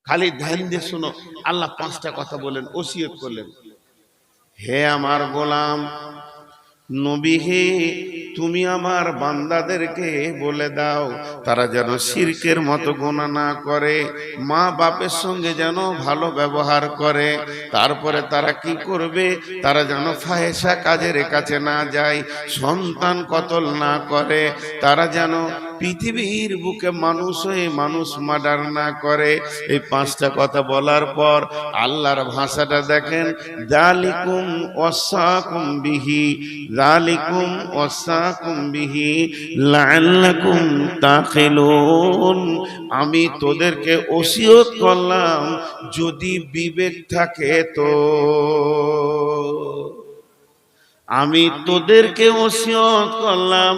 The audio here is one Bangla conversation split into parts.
খালি ধ্যান দিয়ে শোনো। আল্লাহ 5টা কথা বলেন, ওসিয়ত করলেন। হে আমার গোলাম, নবী হে, তুমি আমার বান্দাদেরকে বলে দাও তারা যেন শিরকের মতো গুনাহ না করে, মা বাপের সঙ্গে যেন ভালো ব্যবহার করে। তারপরে তারা কি করবে? তারা যেন ফাহেসা কাজের কাছে না যায়, সন্তান কতল না করে, তারা যেন পৃথিবীর বুকে মানুষ হয়ে মানুষ মার্ডার না করে। এই 5টা কথা বলার পর আল্লাহর ভাষাটা দেখেন, যালিকুম ওয়াসাকুম বিহি, যালিকুম ওয়াসাকুম বিহি লাআল্লাকুম তাকিলুন। আমি তোদেরকে ওসিয়ত করলাম যদি বিবেক থাকে তো। আমি তোদেরকে ওসিয়ত করলাম,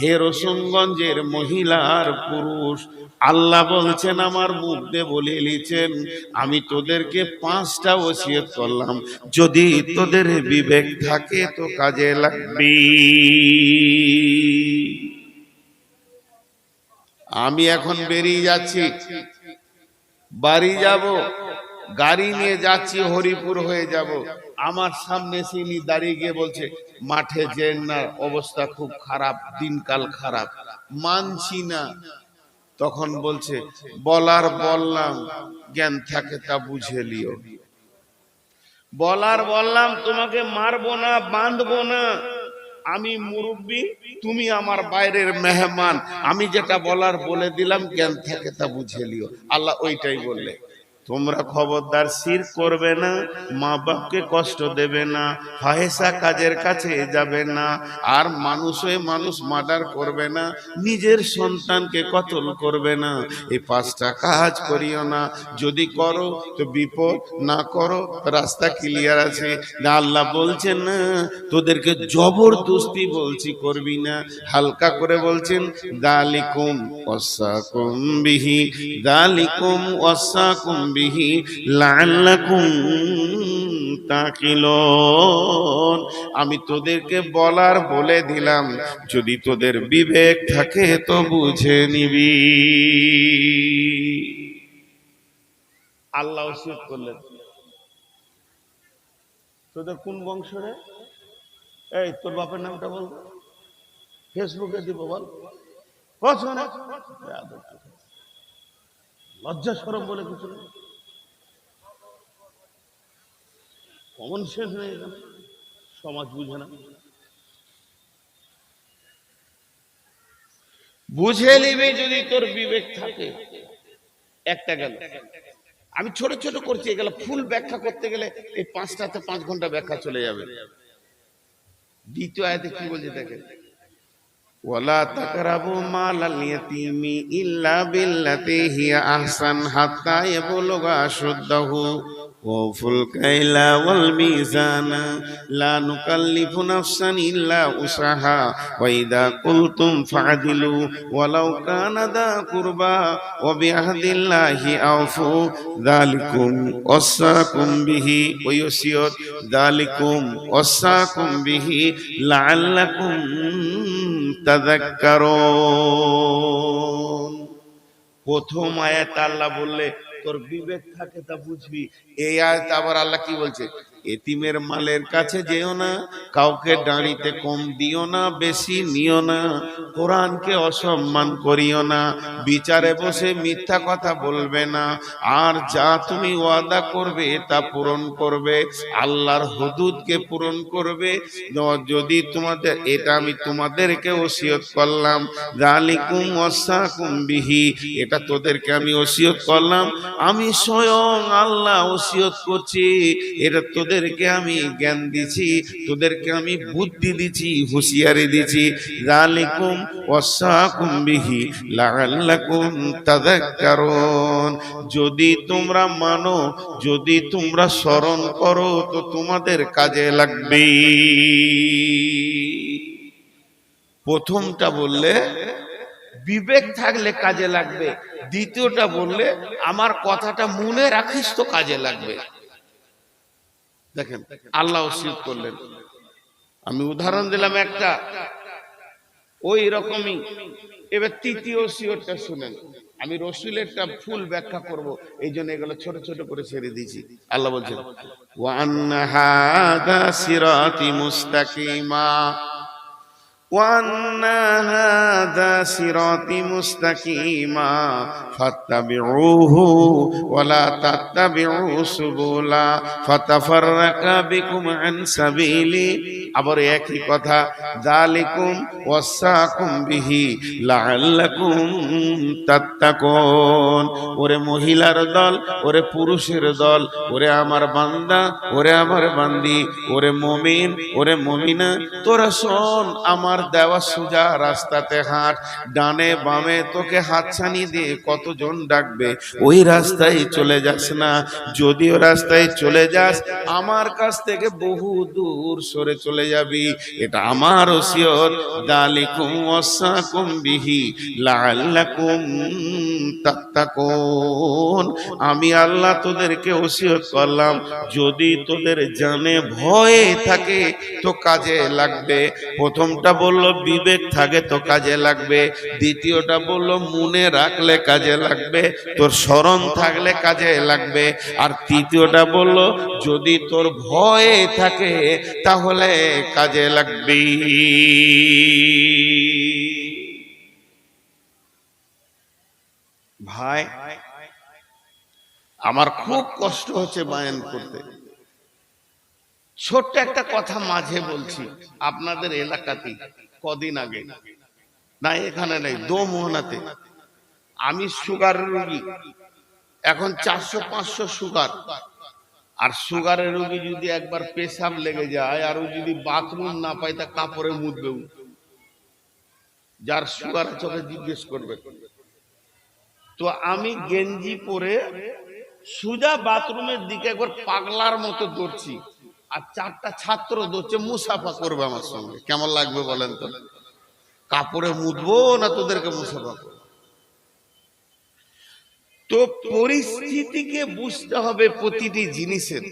হে রসুলগঞ্জের মহিলার পুরুষ, আল্লাহ বলছেন, আমার মুখ দিয়ে বলে লিখেন, আমি তোদেরকে 5টা ওসিয়ত করলাম, যদি তোদের বিবেক থাকে তো কাজে লাগবে। আমি এখন বেরিয়ে যাচ্ছি, বাড়ি যাব, গাড়ি নিয়ে যাচ্ছি, হরিপুর হয়ে যাব। আমার সামনে সিনি দাঁড়িয়ে গিয়ে বলছে, মাঠে যেন না, অবস্থা খুব খারাপ, দিনকাল খারাপ, মানছি না। তখন বলছে, বলার বললাম, জ্ঞান থাকে তা বুঝে লিও। বলার বললাম, তোমাকে মারবো না, বাঁধবো না, আমি মুরব্বী, তুমি আমার বাইরের মেহমান, আমি যেটা বলার বলে দিলাম, জ্ঞান থাকে তা বুঝে লিও। আল্লাহ ওইটাই বললে, তোমরা খবরদার শিরক করবে না, মা বাপকে কষ্ট দেবে না, ফাহেসা কাজের কাছে যাবে না, আর মানুষ হয়ে মানুষ মার্ডার করবে না, নিজের সন্তানকে কতল করবে না। এই 5টা কাজ করিও না। যদি করো তো বিপদ, না করো রাস্তা ক্লিয়ার আছে। না, আল্লাহ বলছেন না তোদেরকে জবরদস্তি বলছি করবি না, হালকা করে বলছেন, যালিকুম ওয়াসাকুম বিহি, যালিকুম ওয়াসাকুম বিহি লাআল্লাকুম তাকিলুন। আমি তোদেরকে বলার বলে দিলাম, যদি তোদের বিবেক থাকে তো বুঝে নিবি। আল্লাহ ওসিয়ত করলেন। তোদের কোন বংশ রে? এই তোর বাপের নামটা বল, ফেসবুকে দিব, বল। লজ্জা শরম বলে কিছু নেই, কমন সেন্স নেই, সমাজ বুঝে না। বুঝে নিবি যদি তোর বিবেক থাকে। একটা গেল, আমি ছোট ছোট করছি, এগুলো ফুল ব্যাখ্যা করতে গেলে এই 5টাতে 5 ঘন্টা ব্যাখ্যা চলে যাবে। দ্বিতীয় আয়াতে কি বলছে দেখেন, ওয়ালা তাকরাবু মালাল ইয়াতীমি ইল্লা বিল্লাতি হিয়া আহসান হাত্তা ইয়াবলুগা আশুদ্দাহু ওয়াফুল কাইলা ওয়াল মিজানা লা নুকাল্লিফু নাফসান ইল্লা উসাহা ওয়া ইযা কুলতুম ফা'দিলু ওয়ালাউ কানা দা কুরবা ওয়া বিআহদিল্লাহি আওফু যালিকুম ওয়াসাকুম বিহি ওয়া ইউসিয়ত যালিকুম ওয়াসাকুম বিহি লাআল্লাকুম তাযাক্কারুন। প্রথম আয়াত আল্লাহ বললে তোর বিবেক থাকে তা বুঝবি। এই আয়াত আবার আল্লাহ কি বলছে, এতিমের মালের কাছে যেও না, কাউকে দাঁড়িতে কম দিও না, বেশি নিও না, কোরআনকে অসম্মান করিও না, বিচারে বসে মিথ্যা কথা বলবে না, আর যা তুমি ওয়াদা করবে তা পূরণ করবে, আল্লাহর হুদুদকে পূরণ করবে। যদি তোমাদের, এটা আমি তোমাদেরকে ওসিয়ত করলাম, যালিকুম ওয়াসাকুম বিহি, এটা তোদেরকে আমি ওসিয়ত করলাম, আমি স্বয়ং আল্লাহ ওসিয়ত করছি, এটা তোদেরকে আমি জ্ঞান দিছি, তোদেরকে আমি বুদ্ধি দিছি, হুঁশিয়ারি দিছি। যালিকুম ওয়াসাকুম বিহি লাআল্লাকুম তাযাক্কারুন। যদি তোমরা মানো, যদি তোমরা স্মরণ করো তো তোমাদের কাজে লাগবে। প্রথমটা বললে বিবেক থাকলে কাজে লাগবে, দ্বিতীয়টা বললে আমার কথাটা মনে রাখিস তো কাজে লাগবে। দেখেন আল্লাহ ওসিয়ত করলেন, আমি উদাহরণ দিলাম একটা, ওই রকমই। এবার তৃতীয় ওসিয়তটা শুনেন, আমি রসুলেরটা ফুল ব্যাখ্যা করব, এই জন্য এগুলো ছোট ছোট করে ছেড়ে দিয়েছি। আল্লাহ বলছেন ওয়া আন্না হাযা সিরাতি মুস্তাকিমা وأن هذا صراطي مستقيما فاتبعوه ولا تتبعوا سبلا فتفرق بكم عن سبيلي আবার একই কথা যালিকুম ওয়াসাকুম বিহি লাআল্লাকুম তাত্তাকুন। ওরে মহিলার দল, ওরে পুরুষের দল, ওরে আমার বান্দা, ওরে আমার বান্দি, ওরে মুমিন, ওরে মুমিনা, তোরা শোন, আমার দেওয়া সোজা রাস্তাতে হাঁট। ডানে বামে তোকে হাতছানি দিয়ে কতজন ডাকবে, ওই রাস্তায় চলে যাস না। যদিও রাস্তায় চলে যাস, আমার কাছ থেকে বহু দূর সরে চলে যাবি। এটা আমার ওসিয়ত। যালিকুম ওয়াসাকুম বিহি লাআল্লাকুম তাত্তাকুন। আমি আল্লাহ তোদেরকে ওসিয়ত করলাম, যদি তোদের জানে ভয় থাকে তো কাজে লাগবে। প্রথমটা বলল বিবেক থাকে তো কাজে লাগবে, দ্বিতীয়টা বলল মনে রাখলে কাজে লাগবে, তোর স্মরণ থাকলে কাজে লাগবে, আর তৃতীয়টা বলল যদি তোর ভয় থাকে তাহলে কাজে লাগবে। ভাই আমার খুব কষ্ট হচ্ছে বায়ান করতে। ছোট্ট একটা কথা মাঝে বলছি, আপনাদের এলাকাতেই কদিন আগে, না এখানে নেই, দোমোহনাতে, আমি সুগার রোগী, এখন 400-500 সুগার। আর সুগারের রোগী যদি একবার পেশাব লেগে যায় আর ও যদি বাথরুম না পায় তা কাপড়ে মুছবে। যার সুগার চোখে জিজ্ঞেস করবে। তো আমি গেঞ্জি পরে সুজা বাথরুমের দিকে একবার পাগলার মতো দৌড়ছি, আর 4টা ছাত্র দৌড়ছে মুসাফা করবে আমার সঙ্গে। কেমন লাগবে বলেন তো? কাপড়ে মুছবো না তোদেরকে মুসাফা করবো? তো পরিস্থিতিকে বুঝতে হবে। প্রতিটি জিনিসের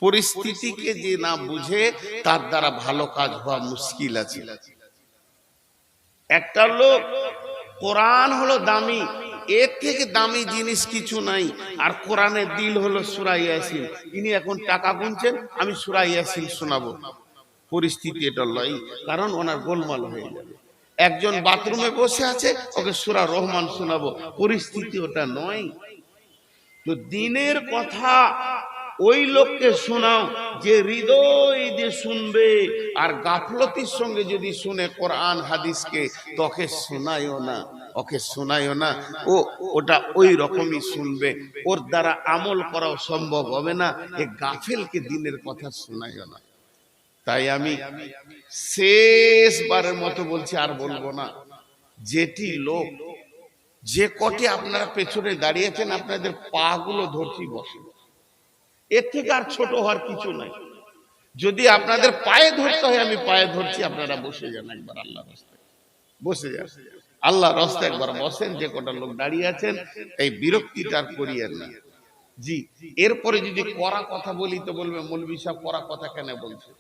পরিস্থিতিকে যে না বুঝে তার দ্বারা ভালো কাজ হওয়া মুশকিল আছে। একটা লোক, কোরআন হলো দামি, এর থেকে দামি জিনিস কিছু নাই। আর কোরআনের দিল হলো সূরা ইয়াসিন। ইনি এখন টাকা গুনছেন, আমি সূরা ইয়াসিন শোনাবো। পরিস্থিতি এটা লয়, কারণ ওনার গোলমাল হয়ে যাবে। একজন বাথরুমে বসে আছে, ওকে সূরা রহমান শোনাবো, পরিস্থিতি ওটা নয়। তো দিনের কথা ওই লোককে শোনাও যে হৃদয় দিয়ে শুনবে, আর গাফলতির সঙ্গে যদি শুনে কোরআন হাদিসকে, তোকে শোনায়ও না, ওকে শোনায়ও না। ওটা ওই রকমই শুনবে, ওর দ্বারা আমল করাও সম্ভব হবে না। এ গাফেলকে দিনের কথা শোনায়ও না। তাই আমি শেষবারের মতো বলছি, আর বলবো না। যেটি লোক, যে কটি আপনারা পেছনে দাঁড়িয়েছেন, আপনাদের পা গুলো ধরছি, বসে। এর থেকে আর ছোট হওয়ার কিছু নাই। যদি আপনাদের পায়ে ধরতে হয়, আমি পায়ে ধরছি, আপনারা বসে যান একবার আল্লাহর রাস্তায়, বসে যান আল্লাহর রাস্তায় একবার বসেন। যে কটা লোক দাঁড়িয়ে আছেন, এই বিরক্তিটা করিয়েন না। জি, এরপরে যদি কড়া কথা বলি তো বলবে মৌলভী সাহেব কড়া কথা কেন বলছে?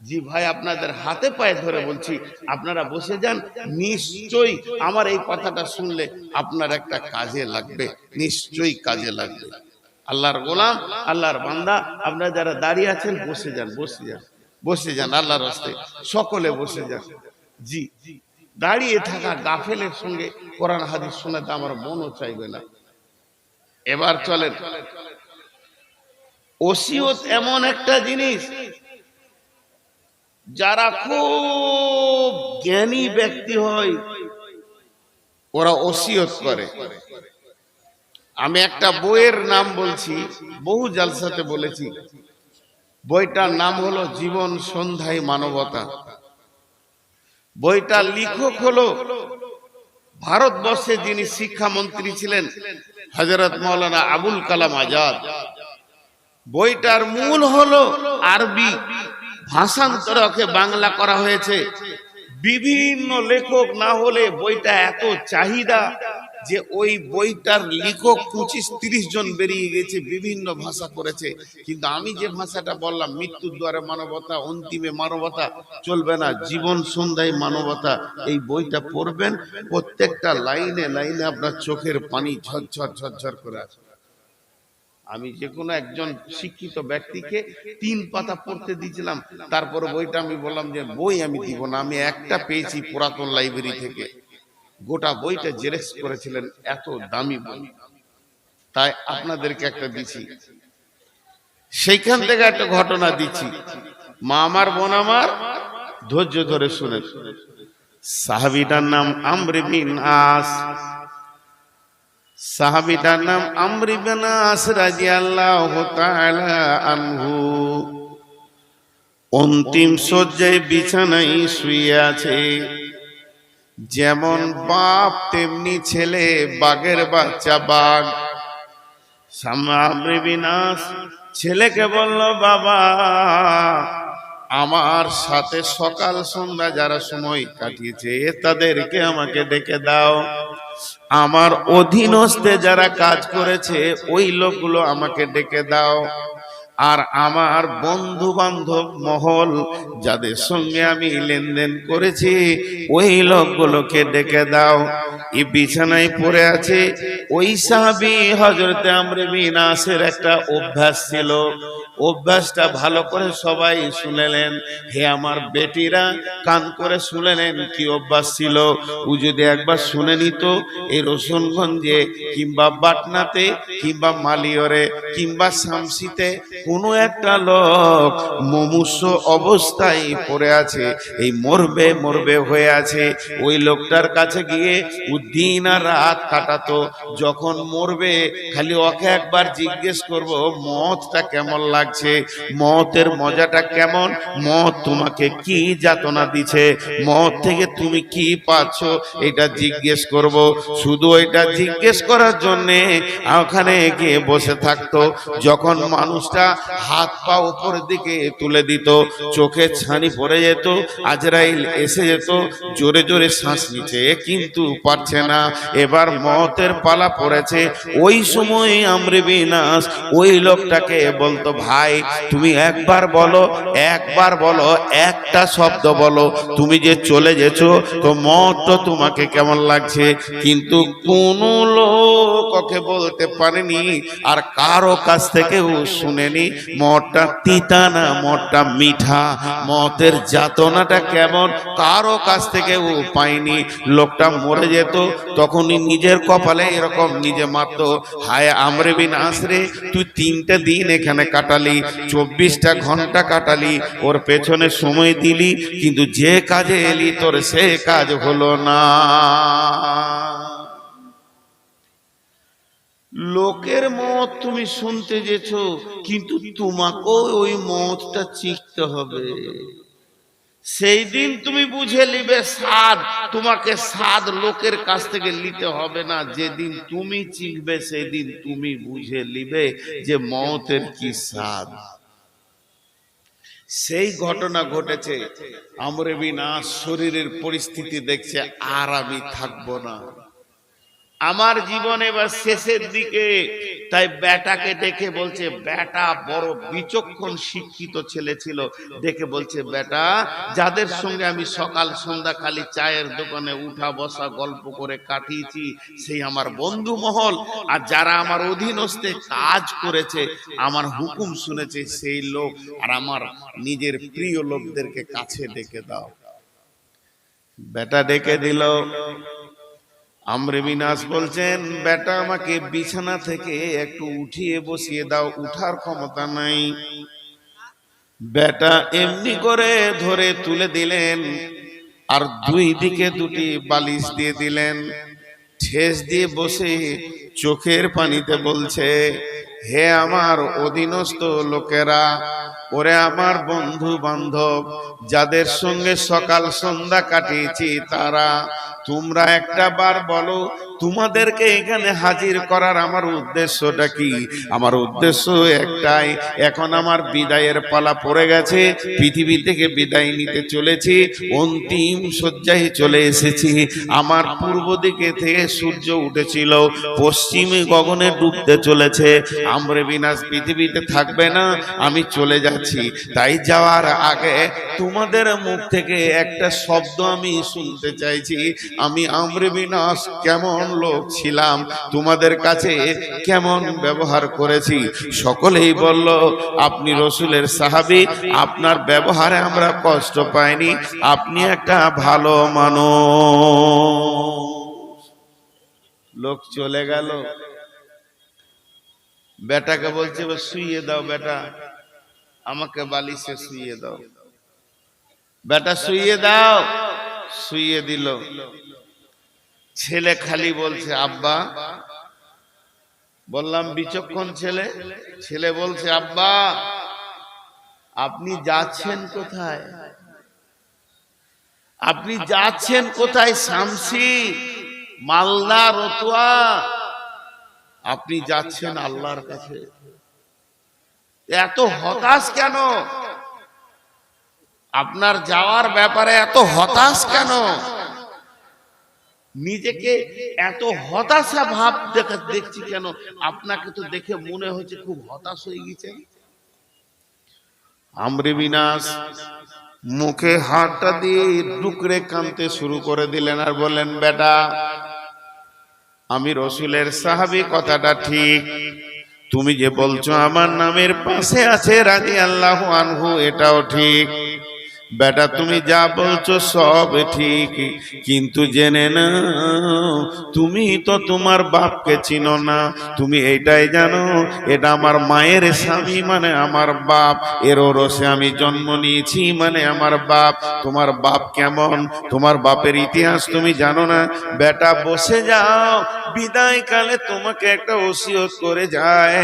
জি ভাই, আপনাদের হাতে পায়ে ধরে বলছি, আপনারা বসে যান। নিশ্চয়ই আমার এই কথাটা শুনলে আপনার একটা কাজে লাগবে, নিশ্চয়ই কাজে লাগবে। আল্লাহর গোলাম, আল্লাহর বান্দা, আপনারা যারা দাঁড়িয়ে আছেন বসে যান, বসে যান, বসে যান আল্লাহর রাস্তায়, সকলে বসে যান। জি, দাঁড়িয়ে থাকা গাফেলের সঙ্গে কোরআন হাদিস শোনাতে আমার মনও চাইবে না। এবার চলেন, ওসিয়ত এমন একটা জিনিস, যারা খুব জ্ঞানী ব্যক্তি হয় ওরা ওসিয়ত করে। আমি একটা বইয়ের নাম বলছি, বহু জালসাতে বলেছি। বইটার নাম হলো জীবন সন্ধ্যায় মানবতা। বইটার লেখক হলো ভারতবর্ষে যিনি শিক্ষামন্ত্রী ছিলেন, হযরত মাওলানা আবুল কালাম আজাদ। বইটার মূল হলো আরবি, ভাষান্তরকে বাংলা করা হয়েছে। বিভিন্ন লেখক না হলে বইটা এত চাহিদা, যে ওই বইটার লেখক 25-30 জন বেরিয়ে গেছে, বিভিন্ন ভাষা করেছে, কিন্তু আমি যে ভাষাটা বললাম, মৃত্যুর দ্বারে মানবতা, অন্তিমে মানবতা, চলবে না, জীবন সন্ধ্যায় মানবতা, এই বইটা পড়বেন, প্রত্যেকটা লাইনে লাইনে আপনার চোখের পানি ঝরঝর ঝরঝর করে আসবে। আমি যে কোনো একজন শিক্ষিত ব্যক্তিকে 3 পাতা পড়তে দিয়েছিলাম, তারপর বইটা আমি বললাম যে বই আমি দিব না, আমি একটা পেয়েছি পুরাতন লাইব্রেরি থেকে, গোটা বইটা জেরক্স করেছিলেন, এত দামি বই, তাই আপনাদেরকে একটা দিচ্ছি। সেইখান থেকে একটা ঘটনা দিচ্ছি, মা আমার, বোন আমার, ধৈর্য ধরে শুনে। সাহাবীটার নাম আমর বিন আস, সাহাবীটার নাম আমর বিন আস রাদিয়াল্লাহু তাআলা আনহু। অন্তিম শয্যায় বিছানায় শুয়ে আছে, যেমন বাপ তেমনি ছেলে, বাঘের বাচ্চা বাঘ। আমর বিন আস ছেলেকে বলল, বাবা আমার সাথে সকাল সন্ধ্যা যারা সময় কাটিয়েছে তাদেরকে আমাকে ডেকে দাও, আমার অধীনস্থে যারা কাজ করেছে ওই লোকগুলো আমাকে ডেকে দাও, আর আমার বন্ধু বান্ধব মহল যাদের সঙ্গে আমি লেনদেন করেছি ওই লোকগুলোকে ডেকে দাও। এই বিছানায় পড়ে আছে ওই সাহাবী হযরতে আমর বিন আসের একটা অভ্যাস ছিল, অভ্যাসটা ভালো করে সবাই শুনলেন। হে আমার বেটিরা, কান করে শুনলেন কি অভ্যাস ছিল। ও যদি একবার শুনে নিত, এই রসুনগঞ্জে কিংবা বাটনাতে কিংবা মালিয়রে কিংবা শামসিতে কোনো একটা লোক মুমূর্ষু অবস্থায় পড়ে আছে, এই মরবে মরবে হয়ে আছে, ওই লোকটার কাছে গিয়ে দিন আর রাত কাটাতো, যখন মরবে খালি ওকে একবার জিজ্ঞেস করব মওতটা কেমন লাগছে, মওতের মজাটা কেমন, মওত তোমাকে কি যাতনা দিছে, মওত থেকে তুমি কি পাচ্ছ, এটা জিজ্ঞেস করব। শুধু এটা জিজ্ঞেস করার জন্যে ওখানে গিয়ে বসে থাকতো। যখন মানুষটা হাত পা উপরের দিকে তুলে দিত, চোখে ছানি পড়ে যেত, আজরাইল এসে যেত, জোরে জোরে শ্বাস নিচ্ছে কিন্তু পারছে না, এবার মওতের পালা পড়েছে। ওই সময় আমর বিন আস ওই লোকটাকে বলতো, ভাই তুমি একবার বলো, একবার বলো, একটা শব্দ বলো, তুমি যে চলে গেছো তো মওত তো তোমাকে কেমন লাগছে। কিন্তু কোন লোক ওকে বলতে পারেনি, আর কারো কাছ থেকেও শুনেনি মওতটা তিতা না মওতটা মিঠা, মওতের যাতনাটা কেমন কারো কাছ থেকেও পায়নি। লোকটা মরে যেত, তখনই নিজের কপালে এরকম নিজে মারতো, হায় আমর বিন আস রে, তুই 3টা দিন এখানে কাটালি, 24টা ঘন্টা কাটালি, ওর পেছনে সময় দিলি, কিন্তু যে কাজে এলি তোর সে কাজ হলো না। লোকের মত তুমি শুনতে যেছো, কিন্তু তোমাকেও ওই মতটা চিখতে হবে। সেই দিন তুমি বুঝে নিবে স্বাদ, তোমাকে স্বাদ লোকের কাছ থেকে নিতে হবে না, যেদিন তুমি চিখবে সেদিন তুমি বুঝে নিবে যে মওতের কি স্বাদ। সেই ঘটনা ঘটেছে। আমর বিন আস শরীরের পরিস্থিতি দেখছে, আর আমি থাকবো না, আমার জীবনে এবার শেষের দিকে। তাই বেটাকে ডেকে বলছে, বেটা বড় বিচক্ষণ শিক্ষিত ছেলে ছিল, ডেকে বলছে, বেটা যাদের সঙ্গে আমি সকাল সন্ধ্যা খালি চায়ের দোকানে উঠা বসা গল্প করে কাটিয়েছি সেই আমার বন্ধু মহল, আর যারা আমার অধীনস্থে কাজ করেছে, আমার হুকুম শুনেছে সেই লোক, আর আমার নিজের প্রিয় লোকদেরকে কাছে ডেকে দাও। বেটা ডেকে দিল। আমর বিন আস বলছেন, বেটা আমাকে বিছানা থেকে একটু উঠিয়ে বসিয়ে দাও, উঠার ক্ষমতা নাই। বেটা এমনি করে ধরে তুলে দিলেন, আর 2 দিকে 2টি বালিশ দিয়ে দিলেন, ঠেস দিয়ে বসে চোখের পানিতে বলছে, হে আমার অধীনস্থ লোকেরা, ওরে আমার বন্ধু বান্ধব, যাদের সঙ্গে সকাল সন্ধ্যা কাটিয়েছি তারা, তোমরা একটা বার বলো তোমাদেরকে এখানে হাজির করার আমার উদ্দেশ্যটা কি? আমার উদ্দেশ্য একটাই, এখন আমার বিদায়ের পালা পড়ে গেছে, পৃথিবী থেকে বিদায় নিতে চলেছি, অন্তিম শয্যায় চলে এসেছি। আমার পূর্ব দিকে থেকে সূর্য উঠেছিল, পশ্চিমে গগনে ডুবতে চলেছে। আমরে বিনাশ পৃথিবীতে থাকবে না, আমি চলে যাচ্ছি। তাই যাওয়ার আগে তোমাদের মুখ থেকে একটা শব্দ আমি শুনতে চাইছি। আমি আমরে বিনাশ কেমন লোক ছিলাম, তোমাদের কাছে কেমন ব্যবহার করেছি। সকলেই বলল, আপনি রসুলের সাহাবী, আপনার ব্যবহারে আমরা কষ্ট পাইনি, আপনি একটা ভালো মানুষ। লোক চলে গেল, বেটাকে বলছে শুইয়ে দাও, বেটা আমাকে বালিশে শুইয়ে দাও। বেটা শুইয়ে দাও, শুইয়ে দিল। ছেলে খালি বলছে আব্বা। বললাম বিচক্ষণ ছেলে। ছেলে বলছে আব্বা আপনি যাচ্ছেন কোথায়? আপনি যাচ্ছেন কোথায়? শামসি, মালদা, রতুয়া, আপনি যাচ্ছেন আল্লাহর কাছে। এত হতাশ কেন? আপনার যাওয়ার ব্যাপারে এত হতাশ কেন? নিজেকে এত হতাশা ভাব দেখছি কেন? আপনাকে তো দেখে মনে হচ্ছে খুব হতাশ হয়ে গেছেন। আমরে বিনাশ মুখে হাতটা দিয়ে ডুকরে কাঁদতে শুরু করে দিলেন আর বললেন, বেটা আমি রসুলের সাহাবী, কথাটা ঠিক। তুমি যে বলছো আমার নামের পাশে আছে রাদিয়াল্লাহু আনহু, এটাও ঠিক। বেটা তুমি যা বলছো সব ঠিক, কিন্তু জেনে না তুমি তো তোমার বাপকে চিনো না। তুমি এইটাই জানো এটা আমার মায়ের স্বামী মানে আমার বাপ, এর ওরসে আমি জন্ম নিয়েছি মানে আমার বাপ। তোমার বাপ কেমন, তোমার বাপের ইতিহাস তুমি জানো না। বেটা বসে যাও, বিদায় কালে তোমাকে একটা ওসিয়ত করে যায়,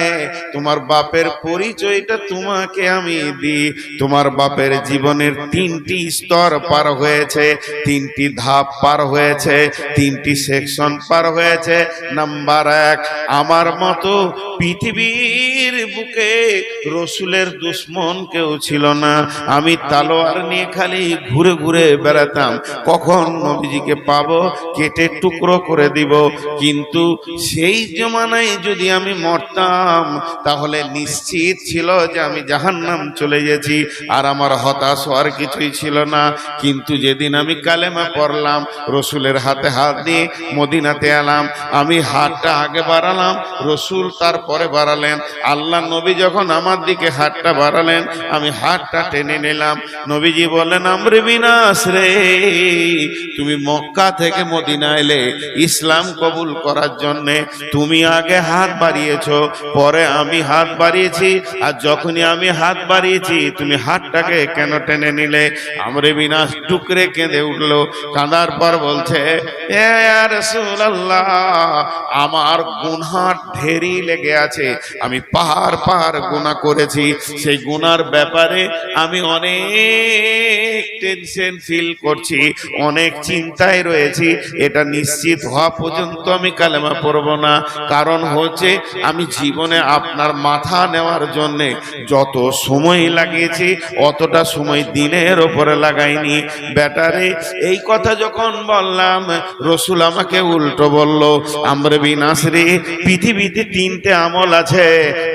তোমার বাপের পরিচয়টা তোমাকে আমি দিই। তোমার বাপের জীবনের 3টি স্তর পার হয়েছে, 3টি ধাপ পার হয়েছে, 3টি সেকশন পার হয়েছে। নাম্বার 1, আমার মতো পৃথিবীর বুকে রসুলের দুশ্মন কেউ ছিল না। আমি তলোয়ার নিয়ে খালি ঘুরে ঘুরে বেড়াতাম, কখন নবীজিকে পাবো, কেটে টুকরো করে দিব। কিন্তু সেই জমানায় যদি আমি মরতাম তাহলে নিশ্চিত ছিল যে আমি জাহান্নাম চলে গেছি, আর আমার হতাশ হওয়ার কিছুই ছিল না। কিন্তু যেদিন আমি কালেমা পড়লাম, রসুলের হাতে হাত দিয়ে মদিনাতে এলাম, আমি হাতটা আগে বাড়ালাম, রসুল তারপরে বাড়ালেন। আল্লাহ নবী যখন আমার দিকে হাতটা বাড়ালেন, আমি হাতটা টেনে নিলাম। নবীজি বললেন, আমরে বিনাশ রে, তুমি মক্কা থেকে মদিনা এলে ইসলাম কবুল করার জন্য, তুমি আগে হাত বাড়িয়েছো, পরে আমি হাত বাড়িয়েছি, আর যখনই আমি হাত বাড়িয়েছি তুমি হাতটাকে কেন টেনে নিলে? আমরে বিনাশ টুকরে কেঁদে উঠলো। কাঁদার পর বলছে, এ রাসূলুল্লাহ, আমার গুনাহ ঢেরি লেগে আছে, আমি পাহাড় পাহাড় গুনাহ করেছি। সেই গুনার ব্যাপারে আমি অনেক টেনশন ফিল করছি, অনেক চিন্তায় রয়েছি। এটা নিশ্চিত হওয়া পর্যন্ত আমি কালেমা পড়ব না। কারণ হচ্ছে আমি জীবনে আপনার মাথা নেওয়ার জন্য যত সময় লাগিয়েছি অতটা সময় দিনের ওপরে লাগাইনি। বেটারে এই কথা যখন বললাম, রসুল আমাকে উল্টো বলল, আমরে বিনাশ রে, পৃথিবীতে 3টে আমল আছে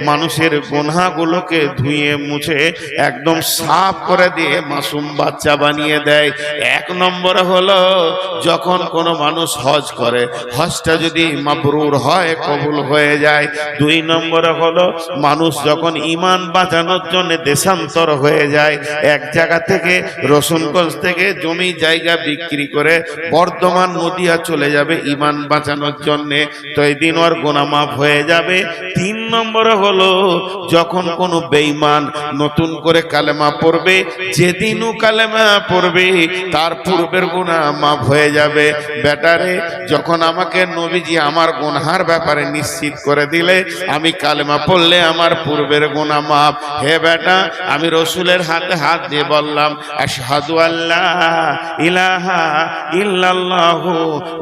মানুষের গুনাহগুলোকে ধুয়ে মুছে একদম সাফ করে দিয়ে মাসুম বাচ্চা বানিয়ে দেয়। 1 নম্বরে হলো যখন কোনো মানুষ হজ করে, হজটা যদি মাবরুর হয়, কবুল হয়ে যায়। 2 নম্বরে হলো মানুষ যখন ঈমান বাঁচানোর জন্য দেশান্তর হয়ে যায়, এক জায়গা থেকে রসুলগঞ্জ থেকে জমি জায়গা বিক্রি করে বর্ধমান নদিয়া চলে যাবে ঈমান বাঁচানোর জন্য, তো এই দিন ওর গুনাহ মাফ হয়ে যাবে। 3 নম্বরে হলো যখন কোনো বেঈমান নতুন করে কালেমা পড়বে, যেদিনও কালেমা পড়বে তার পূর্বের গুনাহ মাফ হয়ে যাবে। বেটারে, যখন আমাকে নবীজি আমার গুনাহের ব্যাপারে নিশ্চিত করে দিলে আমি কালেমা পড়লে আমার পূর্বের গুনাহ মাফ। হে বেটা, আমি রসুলের হাতে হাত দিয়ে বললাম আশহাদু আল্লা ইলাহা ইল্লাল্লাহু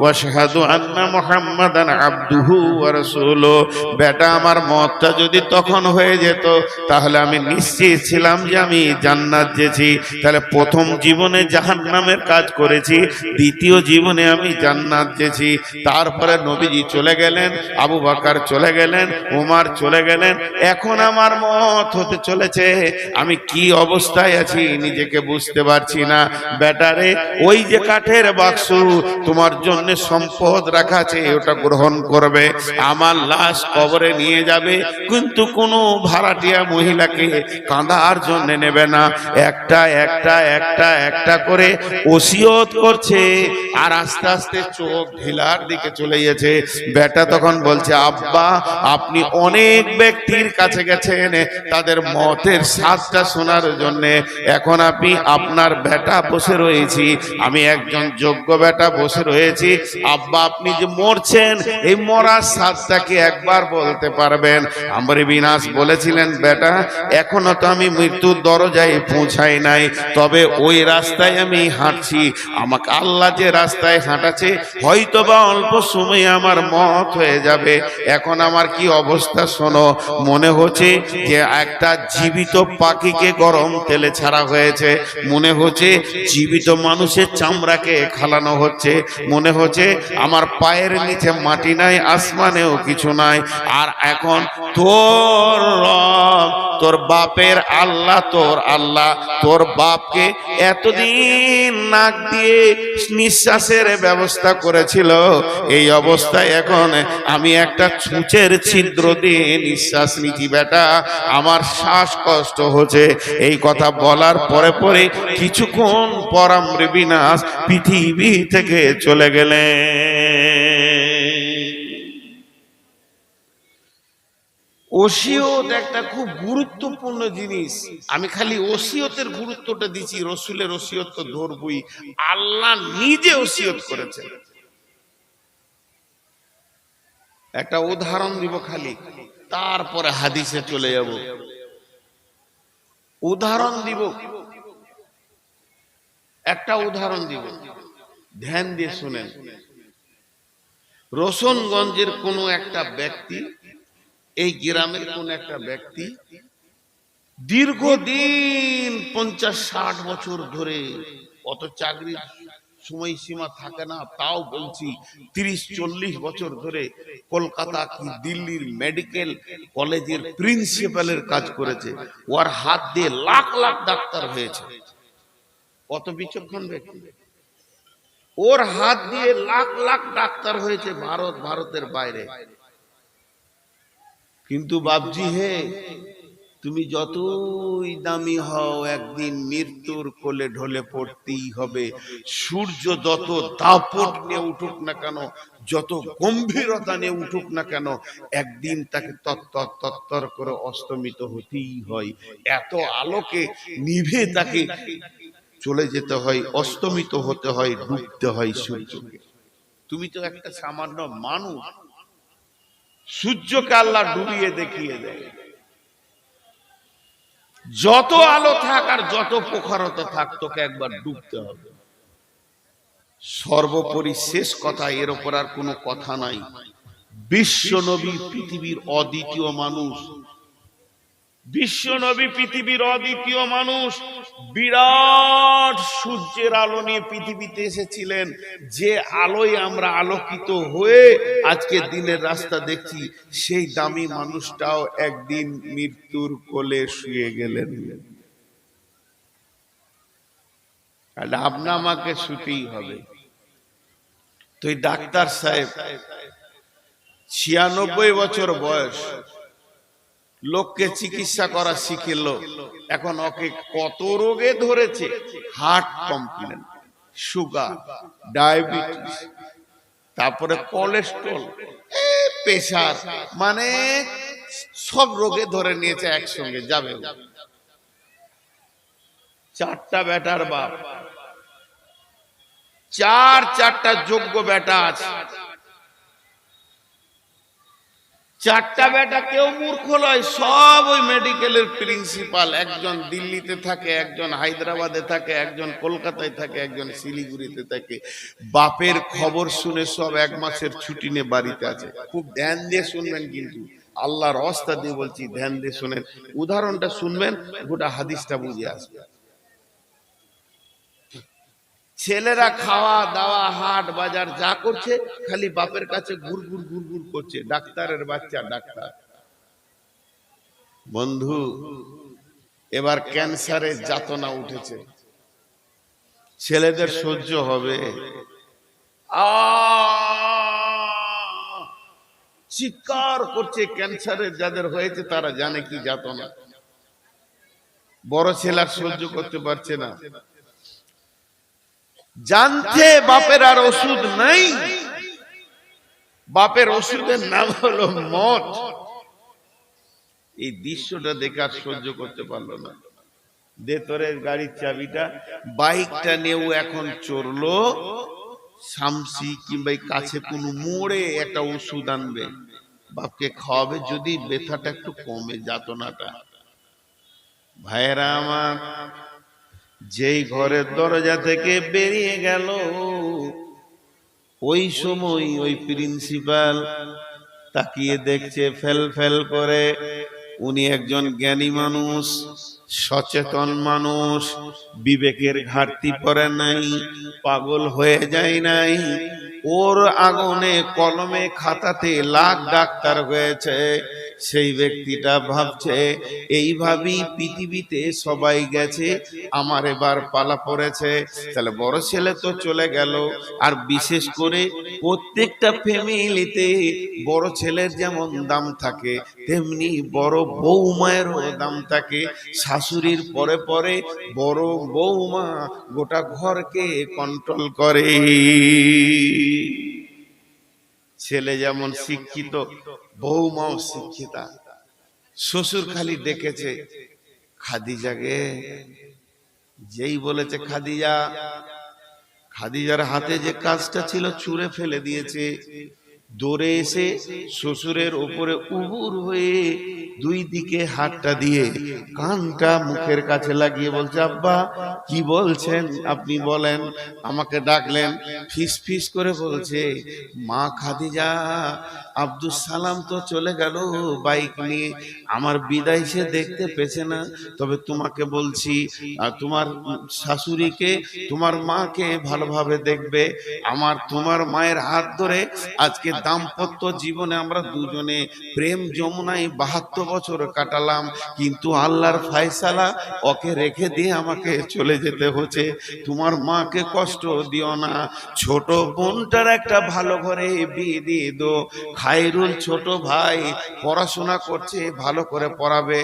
ওয়া আশহাদু আন্না মুহাম্মাদান আবদুহু ওয়া রাসূলুহু। বেটা, আমার মতটা যদি তখন হয়ে যেত তাহলে আমি নিশ্চিত ছিলাম যে আমি জান্নাত যেছি। তাহলে প্রথম জীবনে জাহান্নামের কাজ করেছি, দ্বিতীয় জীবনে আমি জান্নাত যেছি। তারপরে নবীজি চলে গেলেন, আবু বকর চলে গেলেন, ওমর চলে গেলেন। এখন আমার মত হতে চলেছে, আমি কি অবস্থায় আছি নিজেকে বুঝতে পারছি না। বেটারে, ওই যে কাঠের বাক্স তোমার জন্য সম্পদ রাখা আছে ওটা গ্রহণ করবে, আমার লাশ কবরে নিয়ে যাবে, কিন্তু কোনো ভাড়াটিয়া মহিলাকে কাঁদার জন্য নেবে না। একটা একটা একটা একটা করে ওসিয়ত করছে, আর আস্তে আস্তে চোখ ঢিলার দিকে চলে গেছে। বেটা তখন বলছে, আব্বা আপনি অনেক ব্যক্তির কাছে গেছেন তাদের মতের স্বাদটা শোনার জন্য, এখন আপনি আপনার বেটা বসে রয়েছি, আমি একজন যোগ্য বেটা বসে রয়েছি। আব্বা আপনি যে মরছেন এই মরার স্বাদটা কি একবার বলতে পারবেন? আমর ইবনে আস বলেছিলেন, বেটা এখনো তো আমি মৃত্যুর দরজায় পৌঁছাই নাই, তবে ওই রাস্তায় আমি হাঁটছি। আমাকে আল্লাহ যে রাস্তায় হাঁটাচ্ছে হয়তোবা অল্প সময়ে আমার মত হয়ে যাবে। এখন আমার কি অবস্থা শোনো, মনে হচ্ছে যে একটা জীবিত পাখিকে গরম তেলে ছাড়া হয়েছে, মনে হচ্ছে জীবিত মানুষের চামড়াকে খালানো হচ্ছে, মনে হচ্ছে আমার পায়ের নিচে মাটি নাই, আসমানেও কিছু নাই। আর এখন তোর রব, তোর বাপের আল্লাহ, তোর আল্লাহ তোর বাপকে এতদিন নাক দিয়ে নিঃশ্বাসের ব্যবস্থা করেছিল, এই অবস্থায় এখন আমি একটা ছুঁচের ছিদ্র দিয়ে নিঃশ্বাস নিচ্ছি। বেটা আমার শ্বাসকষ্ট হচ্ছে। এই কথা বলার পরে পরে কিছুক্ষণ পর আমর ইবনে আস পৃথিবী থেকে চলে গেলেন। ওসিয়ত একটা খুব গুরুত্বপূর্ণ জিনিস। আমি খালি ওসিয়তের গুরুত্বটা দিচ্ছি, রসুলের ওসিয়ত তো ধরবই। আল্লাহ নিজে ওসিয়ত করেছেন। একটা উদাহরণ দিব খালি, তারপরে হাদিসে চলে যাব। উদাহরণ দিব, একটা উদাহরণ দিব, ধ্যান দিয়ে শুনেন। রোশনগঞ্জের কোনো একটা ব্যক্তি, এই গ্রামের কোন একটা ব্যক্তি দীর্ঘদিন 50-60 বছর ধরে, অত চাকরির সময়সীমা থাকে না, তাও বলছি 30-40 বছর ধরে কলকাতা কি দিল্লির মেডিকেল কলেজের প্রিন্সিপালের কাজ করেছে। ওর হাত দিয়ে লাখ লাখ ডাক্তার হয়েছে। কত বিচক্ষণ ব্যক্তি, ওর হাত দিয়ে লাখ লাখ ডাক্তার হয়েছে ভারতের বাইরে। কিন্তু বাপজি হে, তুমি যতই দামি হও একদিন মৃত্যুর কোলে ঢলে পড়তেই হবে। সূর্য যত দাপট নিয়ে উঠুক না কেন, যত গম্ভীরতা নিয়ে উঠুক না কেন, একদিন তাকে তত্তর তত্তর করে অস্তমিত হতেই হয়। এত আলোকে নিভে তাকে চলে যেতে হয়, অস্তমিত হতে হয়, ডুবতে হয় সূর্যকে। তুমি তো একটা সামান্য মানুষ, সূর্যকে আল্লাহ ডুবিয়ে দেখিয়ে দেয়। যত আলো থাক আর যত প্রখরতা থাক, তোকে একবার ডুবতে হবে। সর্বোপরি শেষ কথা, এর উপর আর কোনো কথা নাই, বিশ্ব নবী পৃথিবীর অদ্বিতীয় মানুষ। বিশ্ব নবী পৃথিবীর অদ্বিতীয় মানুষ, বিরাট সূর্যের আলো নিয়ে পৃথিবীতে এসেছিলেন। যে আলোয় আমরা আলোকিত হয়ে আজকে দিনের রাস্তা দেখছি, সেই দামি মানুষটাও একদিন মৃত্যুর কোলে শুয়ে গেলেন। আপনা আমাকে শুতেই হবে। তো এই ডাক্তার সাহেব 96 বছর বয়স, লোককে চিকিৎসা করা শিখিল। এখন ওকে কত রোগে ধরেছে, হার্ট কমপ্লেন, সুগার, ডায়াবেটিস, তারপরে কোলেস্ট্রল, প্রেসার, মানে সব রোগে ধরে নিয়েছে একসঙ্গে যাবে। চারটা বেটার বাপ, চারটা যোগ্য বেটা আছে। চারটা বেটা কেউ মূর্খ নয়, সব ওই মেডিকেলের প্রিন্সিপাল। একজন দিল্লিতে থাকে, একজন হায়দ্রাবাদে থাকে, একজন কলকাতায় থাকে, একজন শিলিগুড়িতে থাকে। বাপের খবর শুনে সব 1 মাসের ছুটি নিয়ে বাড়িতে আছে। খুব ধ্যান দিয়ে শুনবেন, কিন্তু আল্লাহর রাস্তা দিয়ে বলছি, ধ্যান দিয়ে শুনেন। উদাহরণটা শুনবেন, গোটা হাদিসটা বুঝে আসবে। ছেলেরা খাওয়া দাওয়া হাট বাজার যা করছে, খালি বাপের কাছে ঘুরঘুর ঘুরঘুর করছে। ডাক্তারের বাচ্চা ডাক্তার। বন্ধু, এবার ক্যান্সারের যাতনা উঠেছে, ছেলেদের সহ্য হবে? চিৎকার করছে। ক্যান্সারের যাদের হয়েছে তারা জানে কি যাতনা। বড় ছেলে সহ্য করতে পারছে না, জানছে বাপের আর ওষুধ নাই। বাপের ওষুধের নাম হলো মদ। এই দৃশ্যটা দেখে আর সহ্য করতে পারলো না। দে তোর গাড়ির চাবিটা। বাইকটা নিয়েও এখন চড়লো শামসি কিংবা কাছে কোনো মোড়ে একটা ওষুধ আনবে, বাপকে খাওয়াবে, যদি ব্যথাটা একটু কমে, যাতনাটা। ভাইয়েরা আমার, যেই ঘরের দরজা থেকে বেরিয়ে গেল, ওই সময় ওই প্রিন্সিপাল তাকিয়ে দেখছে ফেল ফেল করে। উনি একজন জ্ঞানী মানুষ, সচেতন মানুষ, বিবেকের ঘাটতি পড়ে নাই, পাগল হয়ে যায় নাই। ওর আগুনে কলমে খাতাতে লাখ ডাক্তার হয়েছে। সেই ব্যক্তিটা ভাবছে এইভাবেই পৃথিবীতে সবাই গেছে, আমার এবার পালা পড়েছে। তাহলে বড় ছেলে তো চলে গেল, আর বিশেষ করে প্রত্যেকটা ফ্যামিলিতে বড় ছেলের যেমন দাম থাকে, তেমনি বড় বৌমায়েরও দাম থাকে। শাশুড়ির পরে পরে বড় বৌমা গোটা ঘরকে কন্ট্রোল করে। ছেলে যেমন শিক্ষিত, বৌমাও শিক্ষিতা। শ্বশুর খালি ডেকেছে খাদিজাকে, যেই বলেছে খাদিজা, খাদিজার হাতে যে কাজটা ছিল ছুঁড়ে ফেলে দিয়েছে। দৌড়ে এসে শ্বশুরের উপরে উবুর হয়ে দুই দিকে হাতটা দিয়ে কানটা মুখের কাছে লাগিয়ে বলছে, আব্বা কি বলছেন আপনি বলেন। আমাকে ডাকলেন, ফিস ফিস করে বলছে, মা খাদিজা, আব্দুল সালাম তো চলে গেল বাইক নিয়ে, আমার বিদায় সে দেখতে পেছে না। তবে তোমাকে বলছি, তোমার শাশুড়িকে, তোমার মাকে ভালোভাবে দেখবে। আমার তোমার মায়ের হাত ধরে আজকে দাম্পত্য জীবনে আমরা দুজনে প্রেম যমুনায় 72 বছর কাটালাম, কিন্তু আল্লাহর ফয়সালা, ওকে রেখে দিয়ে আমাকে চলে যেতে হচ্ছে। তোমার মাকে কষ্ট দিও না। ছোট বোনটার একটা ভালো ঘরে বিয়ে দিয়ে দো। খায়রুল ছোট ভাই পড়াশোনা করছে, ভালো করে পড়াবে।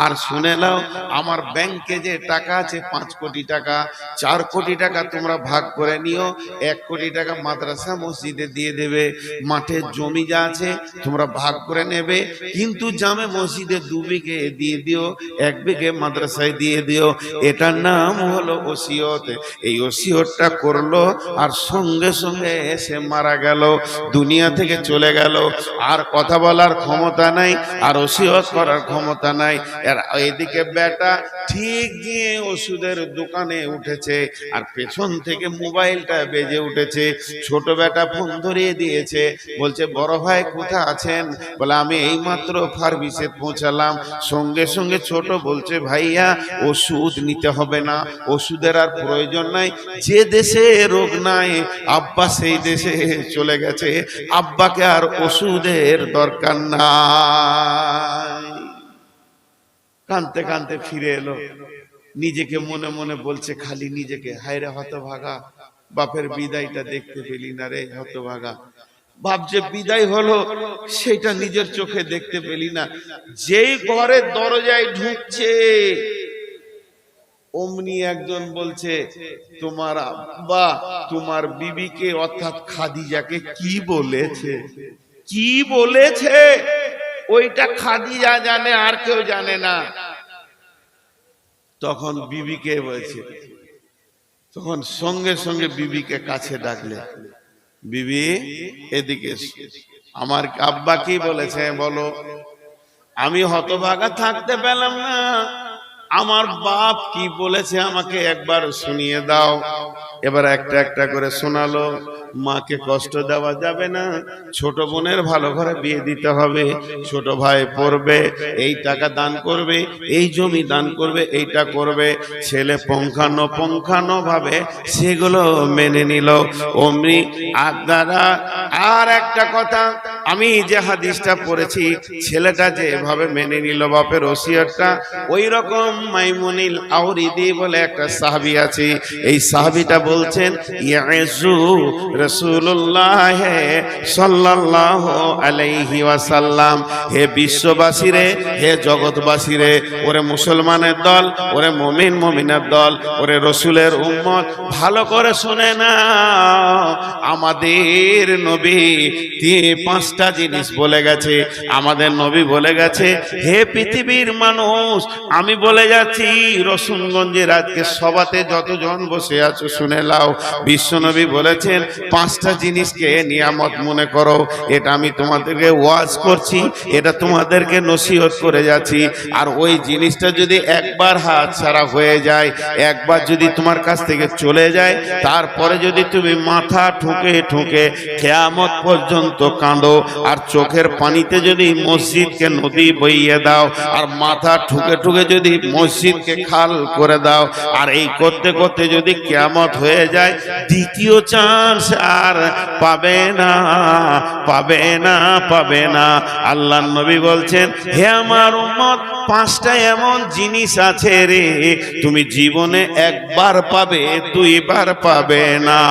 আর শুনে নাও, আমার ব্যাংকে যে টাকা আছে 5 কোটি টাকা, 4 কোটি টাকা তোমরা ভাগ করে নিও। 1 কোটি টাকা মাদ্রাসা মসজিদে দিয়ে দেবে। মাঠে জমি যা আছে তোমরা ভাগ করে নেবে, কিন্তু জামে মসজিদে 2 বিঘে দিয়ে দিও, 1 বিঘে মাদ্রাসায় দিয়ে দিও। এটার নাম হলো ওসিয়ত। এই ওসিয়তটা করলো, আর সঙ্গে সঙ্গে এসে মারা গেল, দুনিয়া থেকে চলে গেল। আর কথা বলার ক্ষমতা নাই, আর ওসিয়ত করার ক্ষমতা নাই। আর এদিকে বেটা ঠিক গিয়ে ওষুধের দোকানে উঠেছে, আর পেছন থেকে মোবাইলটা বেজে উঠেছে। ছোট বেটা ফোন ধরিয়ে দিয়েছে, বলছে বড় ভাই কোথায় আছেন? বলে আমি এইমাত্র ফার্মেসিতে পৌঁছালাম। সঙ্গে সঙ্গে ছোট বলছে, ভাইয়া ওষুধ নিতে হবে না, ওষুধের আর প্রয়োজন নাই। যে দেশে রোগ নাই আব্বা সেই দেশে চলে গেছে, আব্বাকে আর ওষুধের দরকার নাই। কাঁদতে কাঁদতে ফিরে এলো, নিজেকে মনে মনে বলছে খালি নিজেকে, হায় রে হতভাগা, বাপের বিদায়টা দেখতে পেলি না রে হতভাগা। বাপ যে বিদায় হলো সেটা নিজের চোখে দেখতে পেলি না। যেই ঘরের দরজায় ঢুকছে, অমনি একজন বলছে, তোমার আব্বা তোমার বিবিকে অর্থাৎ খাদিজাকে কি বলেছে, কি বলেছে? ওইটা খাদিজা জানে, আর কেউ জানে না। তখন বিবিকে বলছে, তখন সঙ্গে সঙ্গে বিবিকে কাছে ডাকলে, বিবি এদিকে এসো। আমার আব্বা কি বলেছে বলো? আমি হতভাগা থাকতে পেলাম না, আমার বাপ কি বলেছে আমাকে একবার শুনিয়ে দাও। এবার একটা একটা করে শোনালো। মাকে কষ্ট দেওয়া যাবে না, ছোট বোনের ভালো ঘরে বিয়ে দিতে হবে, ছোট ভাই পড়বে, এই টাকা দান করবে, এই জমি দান করবে, এইটা করবে। ছেলে পঙ্খানো ভাবে সেগুলো মেনে নিল। অমনি আপনারা আর একটা কথা, আমি যে হাদিসটা পড়েছি, ছেলেটা যেভাবে মেনে নিল বাপের ওসিয়তটা, ওই রকম মাইমুনিল আউরিদি বলে একটা সাহাবী আছে। এই সাহাবীটা বলছেন, ইয়াজু রাসূলুল্লাহ সাল্লাল্লাহু আলাইহি ওয়াসাল্লাম, হে বিশ্ববাসীরে, হে জগৎবাসীরে, ওরে মুসলমানের দল, ওরে মুমিন মুমিনের দল, ওরে রসুলের উম্মত, ভালো করে শুনে না। আমাদের নবী পাঁচটা জিনিস বলে গেছে। আমাদের নবী বলে গেছে, হে পৃথিবীর মানুষ, আমি বলে যাচ্ছি, রসুলগঞ্জের আজকে সভাতে যতজন বসে আছো শুনে লাও। বিশ্বনবী বলেছেন পাঁচটা জিনিসকে নিয়ামত মনে করো। এটা আমি তোমাদেরকে ওয়াজ করছি, এটা তোমাদেরকে নসিহত করে যাচ্ছি। আর ওই জিনিসটা যদি একবার হাতছাড়া হয়ে যায়, একবার যদি তোমার কাছ থেকে চলে যায়, তারপরে যদি তুমি মাথা ঠুকে ঠুকে কিয়ামত পর্যন্ত কাঁদো, আর চোখের পানিতে যদি মসজিদকে নদী বইয়ে দাও, আর মাথা ঠুকে ঠুকে যদি মসজিদকে খাল করে দাও, আর এই করতে করতে যদি কিয়ামত হয়ে যায়, দ্বিতীয় চান্স আর পাবে না, পাবে না, পাবে না। আল্লাহর নবী বলছেন, হে আমার উম্মত, পাঁচটা এমন জিনিস আছে রে, তুমি জীবনে একবার পাবে, দুইবার পাবে না।